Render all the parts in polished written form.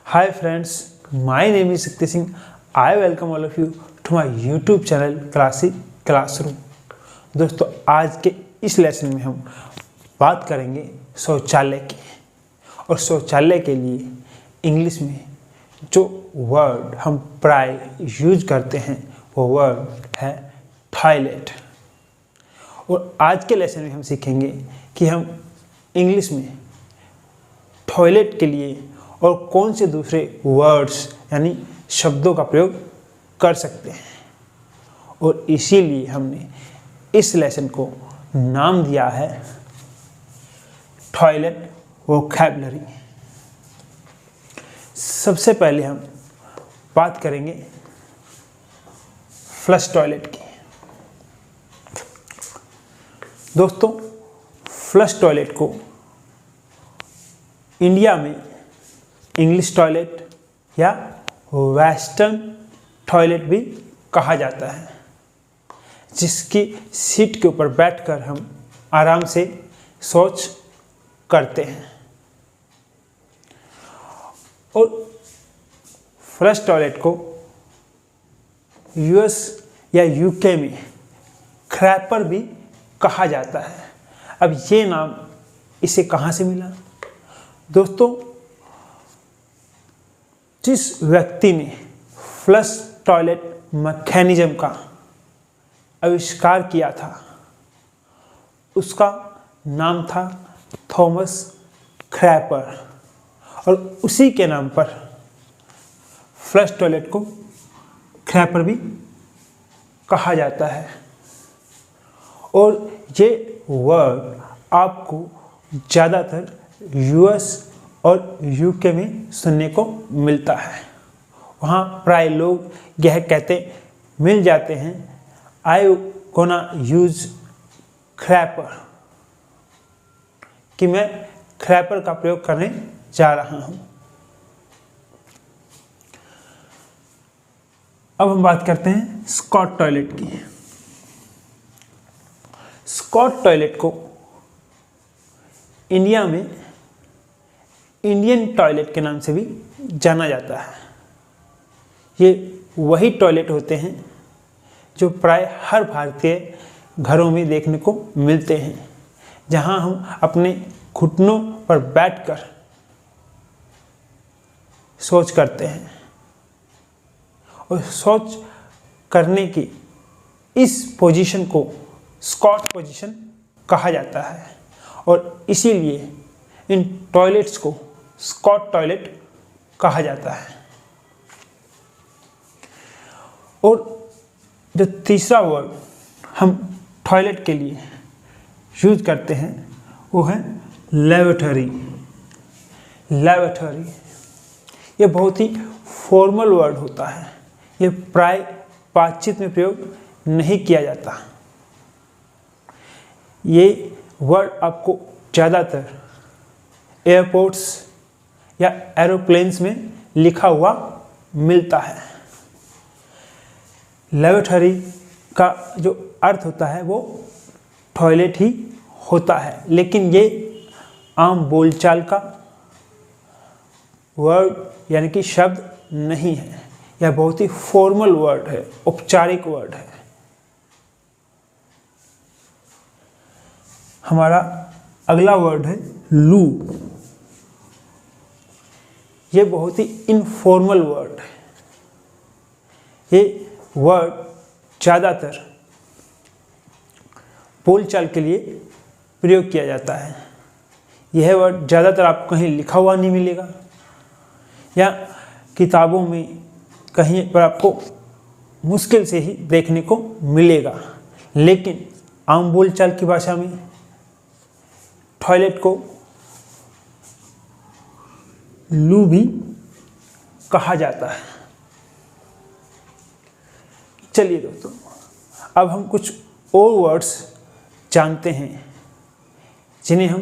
Hi friends, my name is Shakti Singh. I welcome all of you to my YouTube channel classic classroom. दोस्तों आज के इस lesson में हम बात करेंगे शौचालय की। और शौचालय के लिए इंग्लिश में जो वर्ड हम प्राय यूज करते हैं वो वर्ड है टॉयलेट। और आज के लेसन में हम सीखेंगे कि हम इंग्लिश में टॉयलेट के लिए और कौन से दूसरे वर्ड्स यानी शब्दों का प्रयोग कर सकते हैं। और इसीलिए हमने इस लेसन को नाम दिया है टॉयलेट वोकैबुलरी। सबसे पहले हम बात करेंगे फ्लश टॉयलेट की। दोस्तों फ्लश टॉयलेट को इंडिया में इंग्लिश टॉयलेट या वेस्टर्न टॉयलेट भी कहा जाता है, जिसकी सीट के ऊपर बैठकर हम आराम से शौच करते हैं। और फ्लश टॉयलेट को यूएस या यूके में क्रैपर भी कहा जाता है। अब ये नाम इसे कहाँ से मिला? दोस्तों जिस व्यक्ति ने फ्लश टॉयलेट मैकेनिज्म का आविष्कार किया था उसका नाम था थॉमस क्रैपर, और उसी के नाम पर फ्लश टॉयलेट को क्रैपर भी कहा जाता है। और ये वर्ड आपको ज़्यादातर यूएस और यूके में सुनने को मिलता है। वहाँ प्राय लोग यह कहते मिल जाते हैं, आई गोना यूज क्रैपर, कि मैं क्रैपर का प्रयोग करने जा रहा हूँ। अब हम बात करते हैं स्कॉट टॉयलेट की। स्कॉट टॉयलेट को इंडिया में इंडियन टॉयलेट के नाम से भी जाना जाता है। ये वही टॉयलेट होते हैं जो प्राय हर भारतीय घरों में देखने को मिलते हैं, जहां हम अपने घुटनों पर बैठकर शौच करते हैं। और शौच करने की इस पोजीशन को स्कॉट पोजीशन कहा जाता है, और इसीलिए इन टॉयलेट्स को स्कॉट टॉयलेट कहा जाता है। और जो तीसरा वर्ड हम टॉयलेट के लिए यूज करते हैं वो है लैबोरेटरी। लैबोरेटरी ये बहुत ही फॉर्मल वर्ड होता है। ये प्राय बातचीत में प्रयोग नहीं किया जाता। ये वर्ड आपको ज़्यादातर एयरपोर्ट्स या एरोप्लेन्स में लिखा हुआ मिलता है। लैबोरेटरी का जो अर्थ होता है वो टॉयलेट ही होता है, लेकिन ये आम बोलचाल का वर्ड यानी कि शब्द नहीं है। यह बहुत ही फॉर्मल वर्ड है, औपचारिक वर्ड है। हमारा अगला वर्ड है लू। ये बहुत ही इनफॉर्मल वर्ड है। ये वर्ड ज़्यादातर बोलचाल के लिए प्रयोग किया जाता है। यह वर्ड ज़्यादातर आपको कहीं लिखा हुआ नहीं मिलेगा, या किताबों में कहीं पर आपको मुश्किल से ही देखने को मिलेगा। लेकिन आम बोलचाल की भाषा में टॉयलेट को लू भी कहा जाता है। चलिए दोस्तों, अब हम कुछ और वर्ड्स जानते हैं जिन्हें हम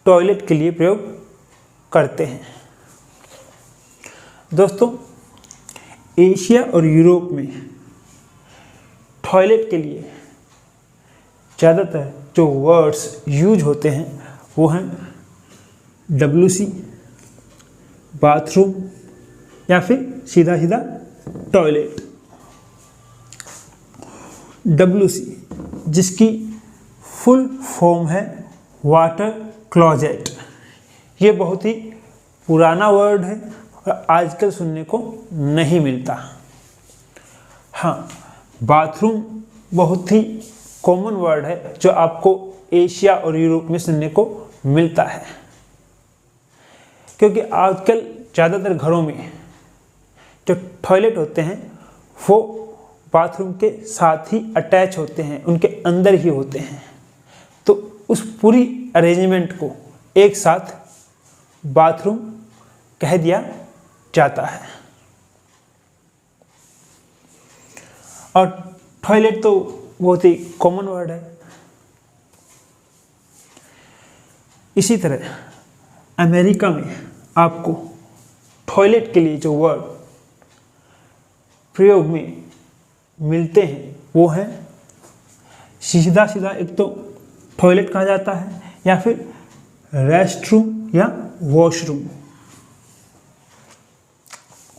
टॉयलेट के लिए प्रयोग करते हैं। दोस्तों एशिया और यूरोप में टॉयलेट के लिए ज़्यादातर जो वर्ड्स यूज होते हैं वो हैं WC, बाथरूम या फिर सीधा सीधा टॉयलेट। WC जिसकी फुल फॉर्म है वाटर क्लोजेट। ये बहुत ही पुराना वर्ड है और आजकल सुनने को नहीं मिलता। हाँ, बाथरूम बहुत ही कॉमन वर्ड है जो आपको एशिया और यूरोप में सुनने को मिलता है, क्योंकि आजकल ज़्यादातर घरों में जो टॉयलेट होते हैं वो बाथरूम के साथ ही अटैच होते हैं, उनके अंदर ही होते हैं। तो उस पूरी अरेंजमेंट को एक साथ बाथरूम कह दिया जाता है। और टॉयलेट तो बहुत ही कॉमन वर्ड है। इसी तरह अमेरिका में आपको टॉयलेट के लिए जो वर्ड प्रयोग में मिलते हैं वो है सीधा सीधा, एक तो टॉयलेट कहा जाता है या फिर रेस्टरूम या वॉशरूम।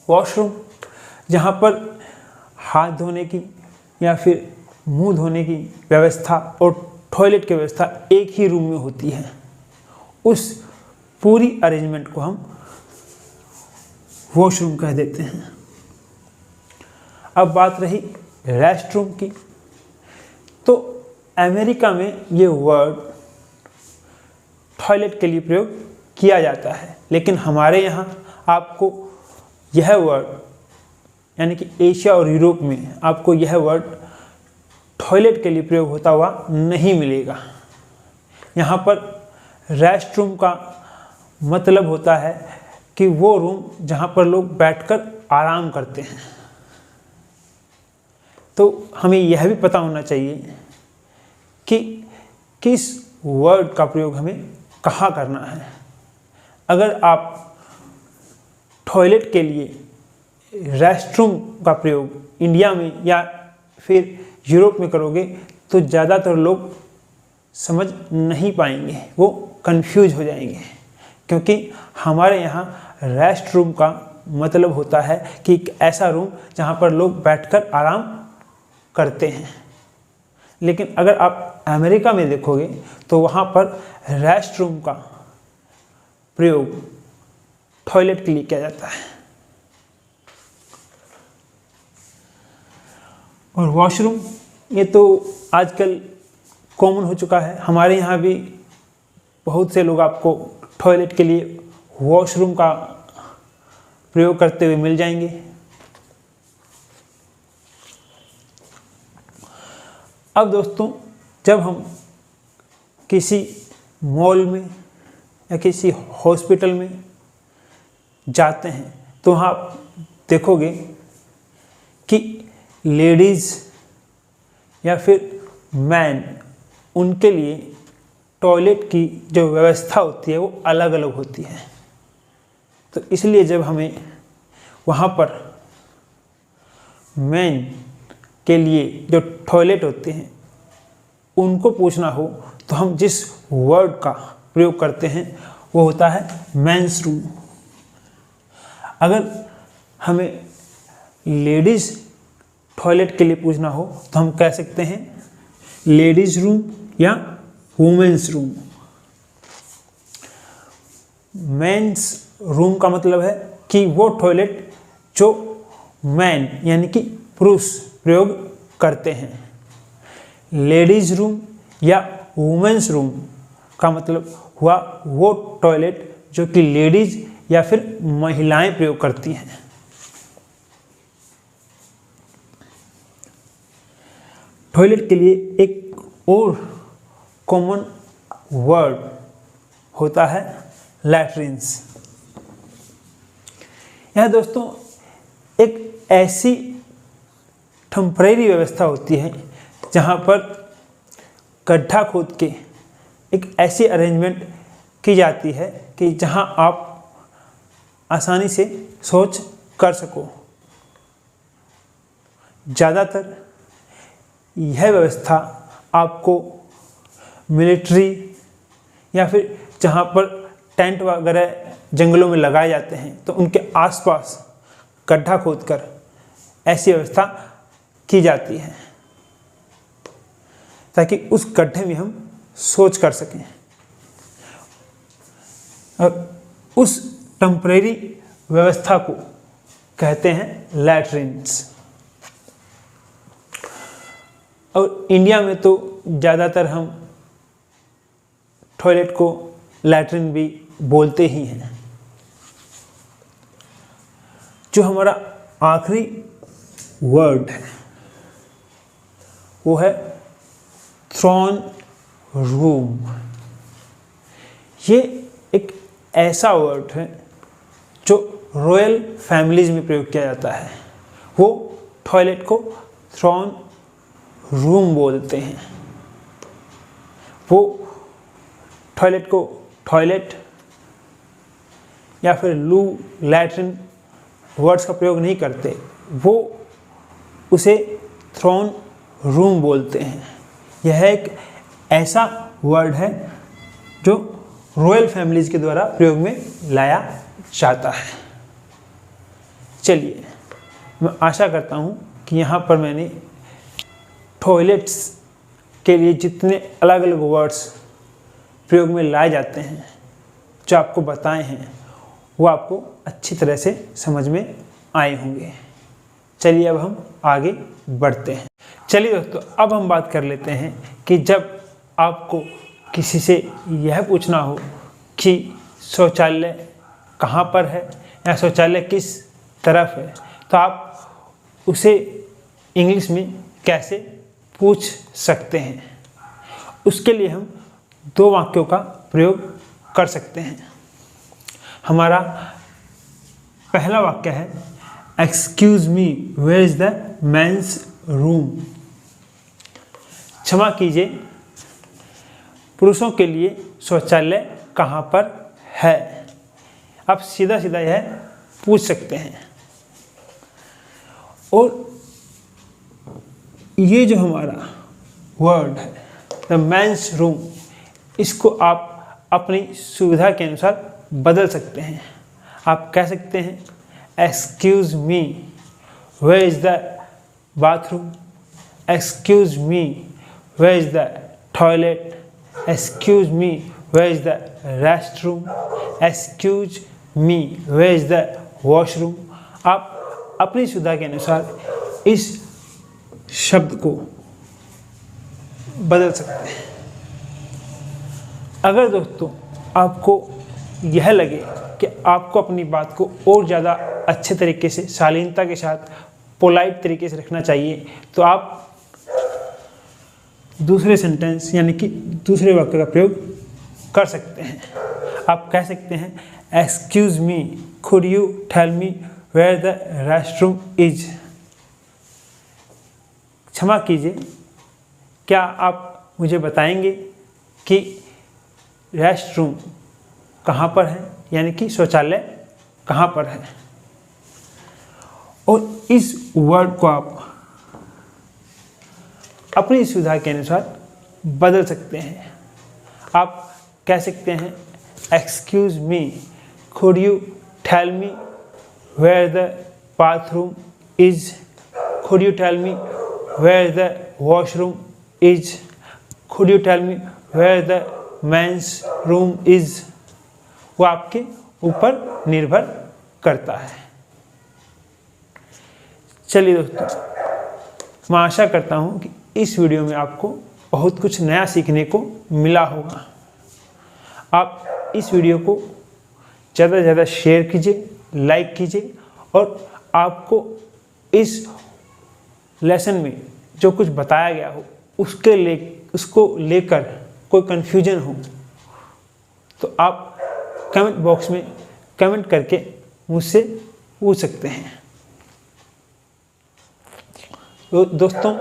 वॉशरूम जहाँ पर हाथ धोने की या फिर मुंह धोने की व्यवस्था और टॉयलेट की व्यवस्था एक ही रूम में होती है, उस पूरी अरेंजमेंट को हम वॉशरूम कह देते हैं। अब बात रही रेस्टरूम की, तो अमेरिका में ये वर्ड टॉयलेट के लिए प्रयोग किया जाता है, लेकिन हमारे यहाँ आपको यह वर्ड, यानी कि एशिया और यूरोप में आपको यह वर्ड टॉयलेट के लिए प्रयोग होता हुआ नहीं मिलेगा। यहाँ पर रेस्टरूम का मतलब होता है कि वो रूम जहाँ पर लोग बैठकर आराम करते हैं। तो हमें यह भी पता होना चाहिए कि किस वर्ड का प्रयोग हमें कहाँ करना है। अगर आप टॉयलेट के लिए रेस्टरूम का प्रयोग इंडिया में या फिर यूरोप में करोगे तो ज़्यादातर लोग समझ नहीं पाएंगे, वो कंफ्यूज हो जाएंगे, क्योंकि हमारे यहाँ रेस्टरूम का मतलब होता है कि एक ऐसा रूम जहाँ पर लोग बैठकर आराम करते हैं। लेकिन अगर आप अमेरिका में देखोगे तो वहाँ पर रेस्टरूम का प्रयोग टॉयलेट के लिए किया जाता है। और वॉशरूम ये तो आजकल कॉमन हो चुका है। हमारे यहाँ भी बहुत से लोग आपको टॉयलेट के लिए वॉशरूम का प्रयोग करते हुए मिल जाएंगे। अब दोस्तों, जब हम किसी मॉल में या किसी हॉस्पिटल में जाते हैं तो वहाँ आप देखोगे कि लेडीज़ या फिर मैन, उनके लिए टॉयलेट की जो व्यवस्था होती है वो अलग अलग होती है। तो इसलिए जब हमें वहाँ पर मैन के लिए जो टॉयलेट होते हैं उनको पूछना हो तो हम जिस वर्ड का प्रयोग करते हैं वो होता है मेंस रूम। अगर हमें लेडीज़ टॉयलेट के लिए पूछना हो तो हम कह सकते हैं लेडीज़ रूम या वुमेन्स रूम। मेंस रूम का मतलब है कि वो टॉयलेट जो मैन यानी कि पुरुष प्रयोग करते हैं। लेडीज़ रूम या वुमेन्स रूम का मतलब हुआ वो टॉयलेट जो कि लेडीज़ या फिर महिलाएं प्रयोग करती हैं। टॉयलेट के लिए एक और कॉमन वर्ड होता है लैट्रिन्स। यह दोस्तों एक ऐसी टेम्परेरी व्यवस्था होती है जहाँ पर गड्ढा खोद के एक ऐसी अरेंजमेंट की जाती है कि जहाँ आप आसानी से शौच कर सको। ज़्यादातर यह व्यवस्था आपको मिलिट्री या फिर जहाँ पर टेंट वगैरह जंगलों में लगाए जाते हैं तो उनके आसपास गड्ढा खोदकर ऐसी व्यवस्था की जाती है ताकि उस गड्ढे में हम शौच कर सकें। और उस टेम्परेरी व्यवस्था को कहते हैं लैट्रिन्स। और इंडिया में तो ज़्यादातर हम टॉयलेट को लैट्रिन भी बोलते ही हैं। जो हमारा आखिरी वर्ड है वो है थ्रोन रूम। ये एक ऐसा वर्ड है जो रॉयल फैमिलीज में प्रयोग किया जाता है। वो टॉयलेट को थ्रोन रूम बोलते हैं। वो टॉयलेट को टॉयलेट या फिर लू लैट्रिन वर्ड्स का प्रयोग नहीं करते, वो उसे थ्रोन रूम बोलते हैं। यह एक ऐसा वर्ड है जो रॉयल फैमिलीज के द्वारा प्रयोग में लाया जाता है। चलिए, मैं आशा करता हूँ कि यहाँ पर मैंने टॉयलेट्स के लिए जितने अलग अलग वर्ड्स प्रयोग में लाए जाते हैं जो आपको बताए हैं वो आपको अच्छी तरह से समझ में आए होंगे। चलिए अब हम आगे बढ़ते हैं। चलिए दोस्तों, अब हम बात कर लेते हैं कि जब आपको किसी से यह पूछना हो कि शौचालय कहाँ पर है या शौचालय किस तरफ है तो आप उसे इंग्लिश में कैसे पूछ सकते हैं। उसके लिए हम दो वाक्यों का प्रयोग कर सकते हैं। हमारा पहला वाक्य है excuse me, where is the men's room. क्षमा कीजिए, पुरुषों के लिए शौचालय कहाँ पर है। आप सीधा सीधा यह पूछ सकते हैं। और ये जो हमारा वर्ड है द मेंस रूम, इसको आप अपनी सुविधा के अनुसार बदल सकते हैं। आप कह सकते हैं excuse me, where is the bathroom, excuse me, where is the toilet, excuse me, where is the rest room, excuse me, where is the washroom. आप अपनी सुविधा के अनुसार इस शब्द को बदल सकते हैं। अगर दोस्तों आपको यह लगे कि आपको अपनी बात को और ज़्यादा अच्छे तरीके से, शालीनता के साथ, पोलाइट तरीके से रखना चाहिए तो आप दूसरे सेंटेंस यानी कि दूसरे वाक्य का प्रयोग कर सकते हैं। आप कह सकते हैं excuse me, could you tell me where the restroom is. क्षमा कीजिए, क्या आप मुझे बताएंगे कि रेस्टरूम कहाँ पर है, यानी कि शौचालय कहाँ पर है। और इस वर्ड को आप अपनी सुविधा के अनुसार बदल सकते हैं। आप कह सकते हैं excuse me, could you tell me where the bathroom is, could you tell me where the washroom is, could you tell me where the men's room is. वो आपके ऊपर निर्भर करता है। चलिए दोस्तों, मैं आशा करता हूँ कि इस वीडियो में आपको बहुत कुछ नया सीखने को मिला होगा। आप इस वीडियो को ज़्यादा से ज़्यादा शेयर कीजिए, लाइक कीजिए और आपको इस लेसन में जो कुछ बताया गया हो उसको लेकर कोई कन्फ्यूजन हो तो आप कमेंट बॉक्स में कमेंट करके मुझसे पूछ सकते हैं। तो दोस्तों,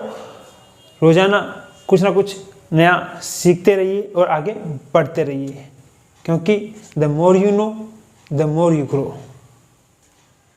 रोज़ाना कुछ ना कुछ नया सीखते रहिए और आगे बढ़ते रहिए, क्योंकि the more you know the more you grow.